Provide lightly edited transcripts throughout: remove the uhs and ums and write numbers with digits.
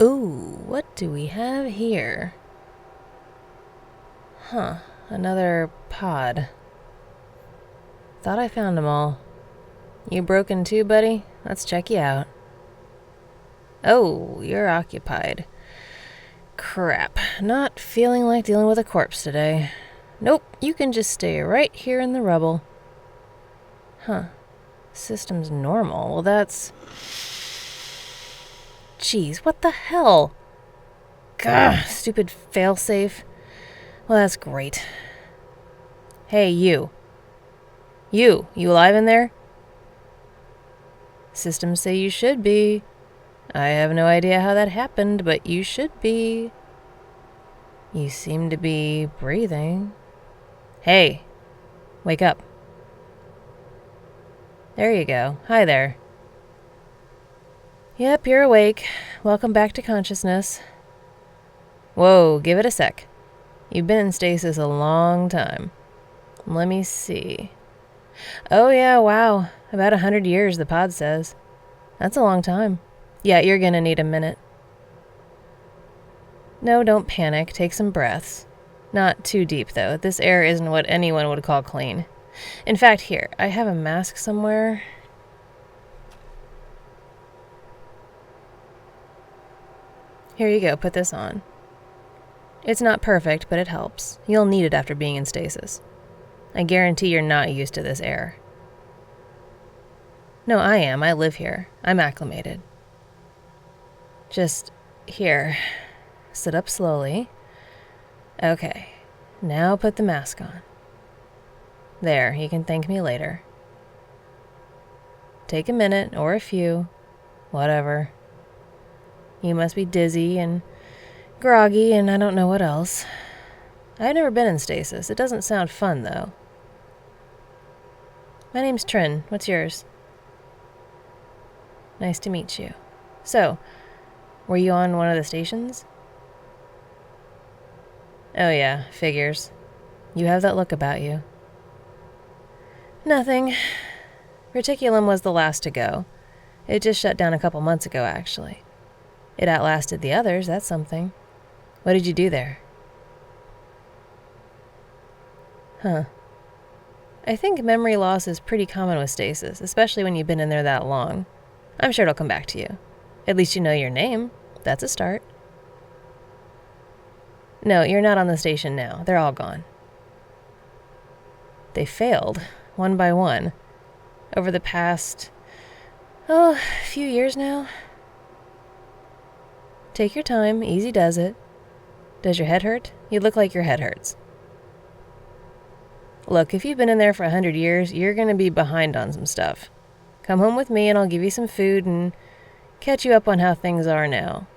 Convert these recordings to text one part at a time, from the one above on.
Ooh, what do we have here? Huh, another pod. Thought I found them all. You broken too, buddy? Let's check you out. Oh, you're occupied. Crap, not feeling like dealing with a corpse today. Nope, you can just stay right here in the rubble. Huh, system's normal. Well, that's... Jeez, what the hell? Gah, stupid failsafe. Well, that's great. Hey, you. You alive in there? Systems say you should be. I have no idea how that happened, but you should be. You seem to be breathing. Hey, wake up. There you go. Hi there. Yep, you're awake. Welcome back to consciousness. Whoa, give it a sec. You've been in stasis a long time. Let me see. Oh yeah, wow. About 100 years, the pod says. That's a long time. Yeah, you're gonna need a minute. No, don't panic. Take some breaths. Not too deep, though. This air isn't what anyone would call clean. In fact, here, I have a mask somewhere. Here you go, put this on. It's not perfect, but it helps. You'll need it after being in stasis. I guarantee you're not used to this air. No, I am. I live here. I'm acclimated. Just here. Sit up slowly. Okay. Now put the mask on. There, you can thank me later. Take a minute, or a few. Whatever. You must be dizzy and groggy and I don't know what else. I've never been in stasis. It doesn't sound fun, though. My name's Trin. What's yours? Nice to meet you. So, were you on one of the stations? Oh yeah, figures. You have that look about you. Nothing. Reticulum was the last to go. It just shut down a couple months ago, actually. It outlasted the others, that's something. What did you do there? Huh. I think memory loss is pretty common with stasis, especially when you've been in there that long. I'm sure it'll come back to you. At least you know your name. That's a start. No, you're not on the station now. They're all gone. They failed, one by one, over the past, few years now. Take your time. Easy does it. Does your head hurt? You look like your head hurts. Look, if you've been in there for 100 years, you're going to be behind on some stuff. Come home with me and I'll give you some food and catch you up on how things are now.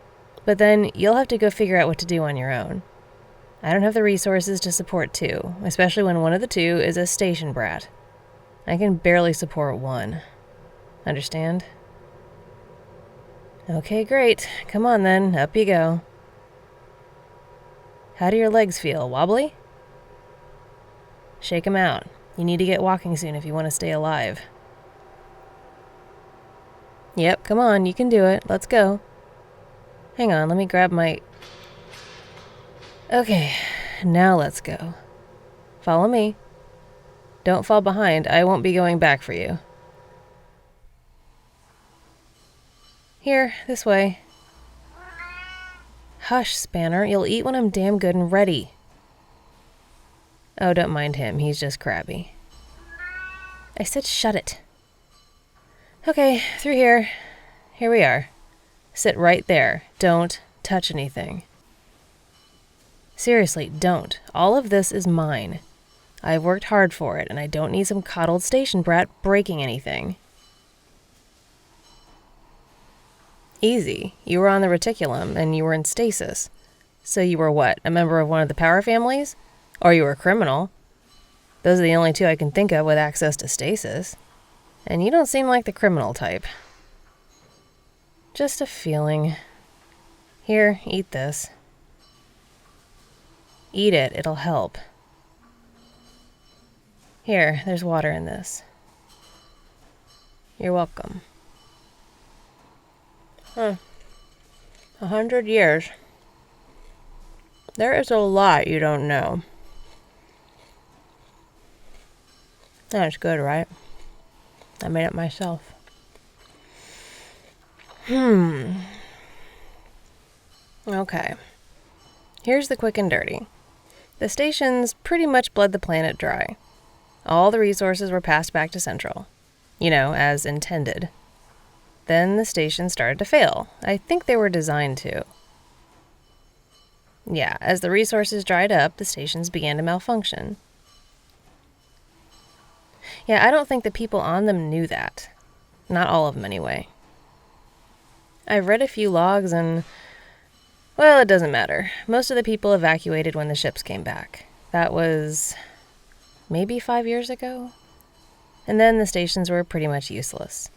But then you'll have to go figure out what to do on your own. I don't have the resources to support two, especially when one of the two is a station brat. I can barely support one. Understand? Okay, great. Come on then, up you go. How do your legs feel? Wobbly? Shake 'em out. You need to get walking soon if you want to stay alive. Yep, come on, you can do it. Let's go. Hang on, let me grab my... Okay, now let's go. Follow me. Don't fall behind. I won't be going back for you. Here, this way. Hush, Spanner. You'll eat when I'm damn good and ready. Oh, don't mind him. He's just crabby. I said shut it. Okay, through here. Here we are. Sit right there. Don't touch anything. Seriously, don't. All of this is mine. I've worked hard for it, and I don't need some coddled station brat breaking anything. Easy. You were on the reticulum, and you were in stasis. So you were what, a member of one of the power families? Or you were a criminal? Those are the only two I can think of with access to stasis. And you don't seem like the criminal type. Just a feeling. Here, eat this. Eat it, it'll help. Here, there's water in this. You're welcome. Huh. 100 years. There is a lot you don't know. That's good, right? I made it myself. Okay. Here's the quick and dirty. The stations pretty much bled the planet dry. All the resources were passed back to Central. As intended. Then the stations started to fail. I think they were designed to. Yeah, as the resources dried up, the stations began to malfunction. Yeah, I don't think the people on them knew that. Not all of them, anyway. I've read a few logs and, well, it doesn't matter. Most of the people evacuated when the ships came back. That was maybe 5 years ago? And then the stations were pretty much useless.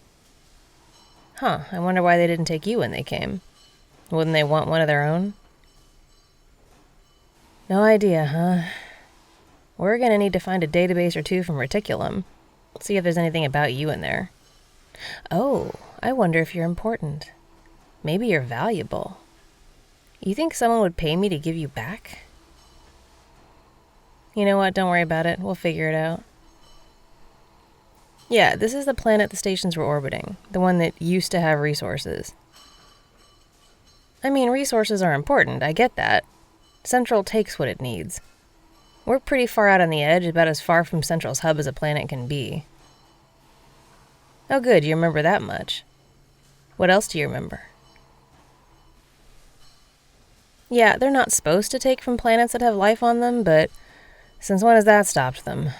I wonder why they didn't take you when they came. Wouldn't they want one of their own? No idea, huh? We're gonna need to find a database or two from Reticulum. See if there's anything about you in there. Oh, I wonder if you're important. Maybe you're valuable. You think someone would pay me to give you back? You know what? Don't worry about it. We'll figure it out. Yeah, this is the planet the stations were orbiting. The one that used to have resources. I mean, resources are important. I get that. Central takes what it needs. We're pretty far out on the edge, about as far from Central's hub as a planet can be. Oh good, you remember that much. What else do you remember? Yeah, they're not supposed to take from planets that have life on them, but since when has that stopped them?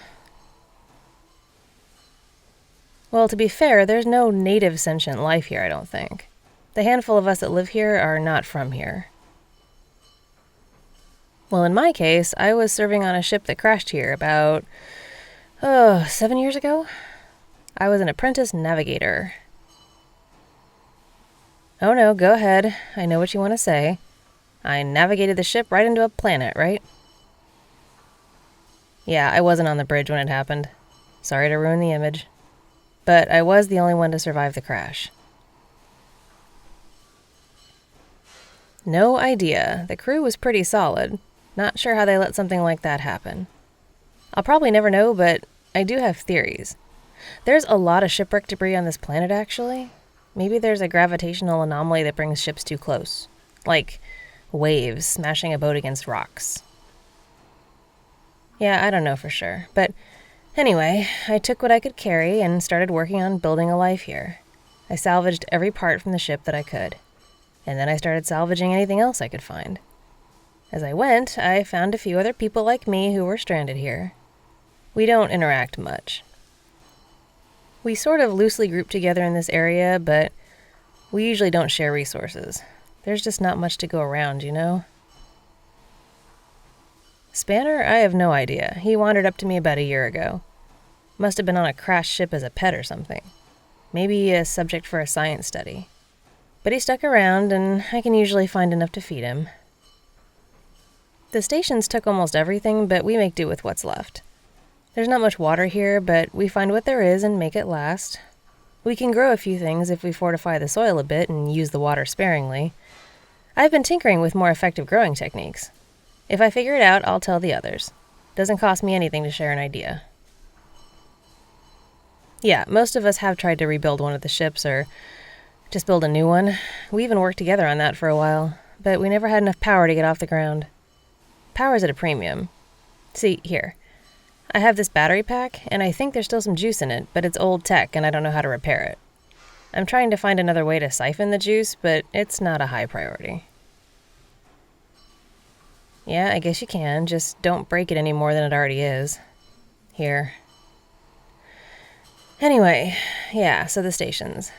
Well, to be fair, there's no native sentient life here, I don't think. The handful of us that live here are not from here. Well, in my case, I was serving on a ship that crashed here about, 7 years ago? I was an apprentice navigator. Oh no, go ahead. I know what you want to say. I navigated the ship right into a planet, right? Yeah, I wasn't on the bridge when it happened. Sorry to ruin the image. But I was the only one to survive the crash. No idea. The crew was pretty solid. Not sure how they let something like that happen. I'll probably never know, but I do have theories. There's a lot of shipwreck debris on this planet, actually. Maybe there's a gravitational anomaly that brings ships too close. Like waves smashing a boat against rocks. Yeah, I don't know for sure. But anyway, I took what I could carry and started working on building a life here. I salvaged every part from the ship that I could. And then I started salvaging anything else I could find. As I went, I found a few other people like me who were stranded here. We don't interact much. We sort of loosely group together in this area, but we usually don't share resources. There's just not much to go around, you know? Spanner? I have no idea. He wandered up to me about a year ago. Must have been on a crashed ship as a pet or something. Maybe a subject for a science study. But he stuck around, and I can usually find enough to feed him. The stations took almost everything, but we make do with what's left. There's not much water here, but we find what there is and make it last. We can grow a few things if we fortify the soil a bit and use the water sparingly. I've been tinkering with more effective growing techniques. If I figure it out, I'll tell the others. Doesn't cost me anything to share an idea. Yeah, most of us have tried to rebuild one of the ships or just build a new one. We even worked together on that for a while, but we never had enough power to get off the ground. Power's at a premium. See, here. I have this battery pack, and I think there's still some juice in it, but it's old tech and I don't know how to repair it. I'm trying to find another way to siphon the juice, but it's not a high priority. Yeah, I guess you can, just don't break it any more than it already is. Here. Anyway, yeah, so the stations.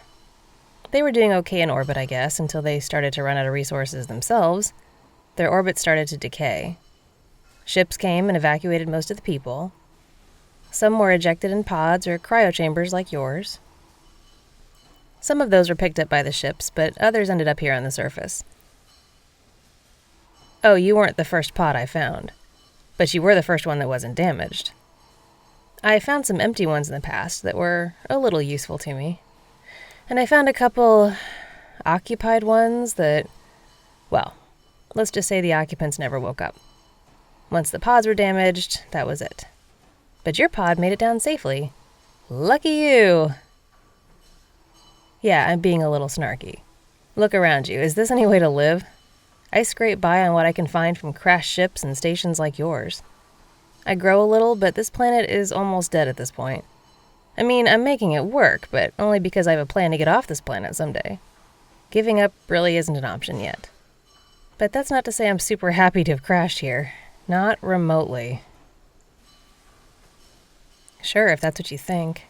They were doing okay in orbit, I guess, until they started to run out of resources themselves. Their orbits started to decay. Ships came and evacuated most of the people. Some were ejected in pods or cryo-chambers like yours. Some of those were picked up by the ships, but others ended up here on the surface. Oh, you weren't the first pod I found, but you were the first one that wasn't damaged. I found some empty ones in the past that were a little useful to me. And I found a couple occupied ones that Well, let's just say the occupants never woke up. Once the pods were damaged, that was it. But your pod made it down safely. Lucky you! Yeah, I'm being a little snarky. Look around you. Is this any way to live? I scrape by on what I can find from crashed ships and stations like yours. I grow a little, but this planet is almost dead at this point. I mean, I'm making it work, but only because I have a plan to get off this planet someday. Giving up really isn't an option yet. But that's not to say I'm super happy to have crashed here. Not remotely. Sure, if that's what you think.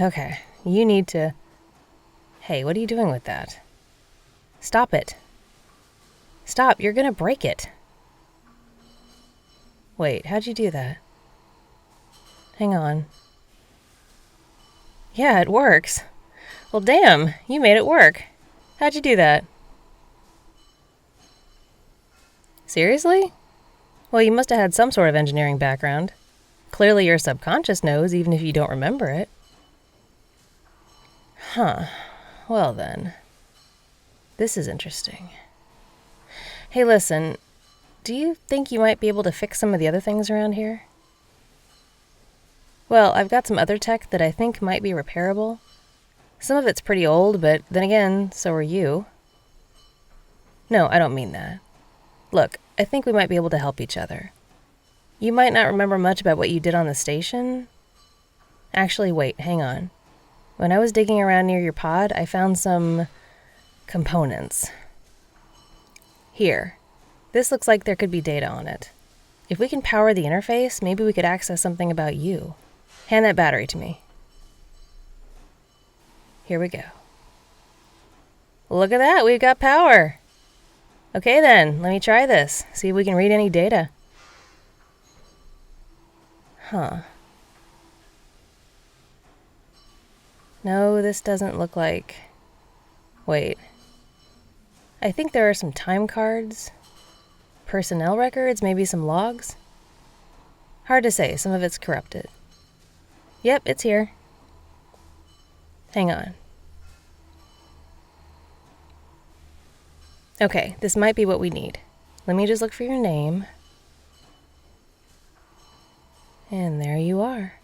Okay, you need to... Hey, what are you doing with that? Stop it. Stop, you're gonna break it. Wait, how'd you do that? Hang on. Yeah, it works. Well, damn, you made it work. How'd you do that? Seriously? Well, you must have had some sort of engineering background. Clearly your subconscious knows, even if you don't remember it. Huh. Well then. This is interesting. Hey, listen. Do you think you might be able to fix some of the other things around here? Well, I've got some other tech that I think might be repairable. Some of it's pretty old, but then again, so are you. No, I don't mean that. Look, I think we might be able to help each other. You might not remember much about what you did on the station. Actually, wait, hang on. When I was digging around near your pod, I found some components. Here. This looks like there could be data on it. If we can power the interface, maybe we could access something about you. Hand that battery to me. Here we go. Look at that, we've got power. Okay then, let me try this. See if we can read any data. Huh. No, this doesn't look like... Wait. I think there are some time cards. Personnel records, maybe some logs? Hard to say, some of it's corrupted. Yep, it's here. Hang on. Okay, this might be what we need. Let me just look for your name. And there you are.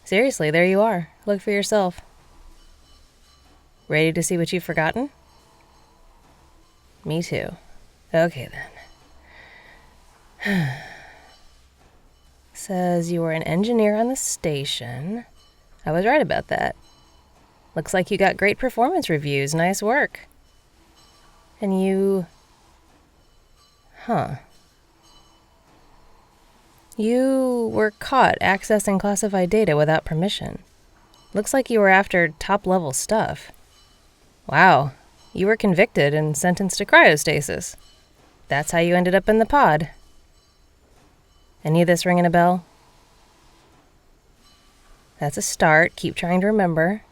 Seriously, there you are. Look for yourself. Ready to see what you've forgotten? Me too. Okay then. Says you were an engineer on the station. I was right about that. Looks like you got great performance reviews. Nice work. And you... Huh. You were caught accessing classified data without permission. Looks like you were after top-level stuff. Wow. You were convicted and sentenced to cryo-stasis. That's how you ended up in the pod. Any of this ringing a bell? That's a start. Keep trying to remember.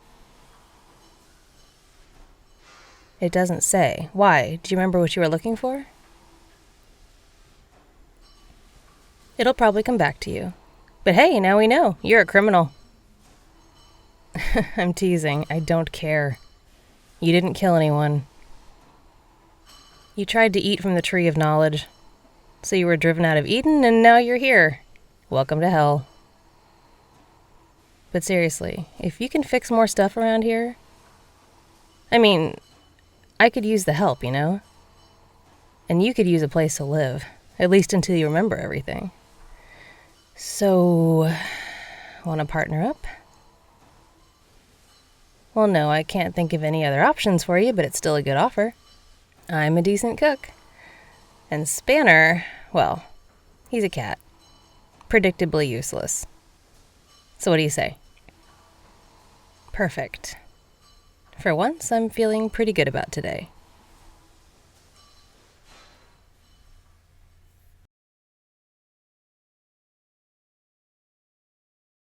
It doesn't say. Why? Do you remember what you were looking for? It'll probably come back to you. But hey, now we know. You're a criminal. I'm teasing. I don't care. You didn't kill anyone. You tried to eat from the tree of knowledge. So you were driven out of Eden, and now you're here. Welcome to hell. But seriously, if you can fix more stuff around here... I mean, I could use the help, you know? And you could use a place to live, at least until you remember everything. So, want to partner up? Well, no, I can't think of any other options for you, but it's still a good offer. I'm a decent cook. And Spanner, well, he's a cat. Predictably useless. So what do you say? Perfect. For once, I'm feeling pretty good about today.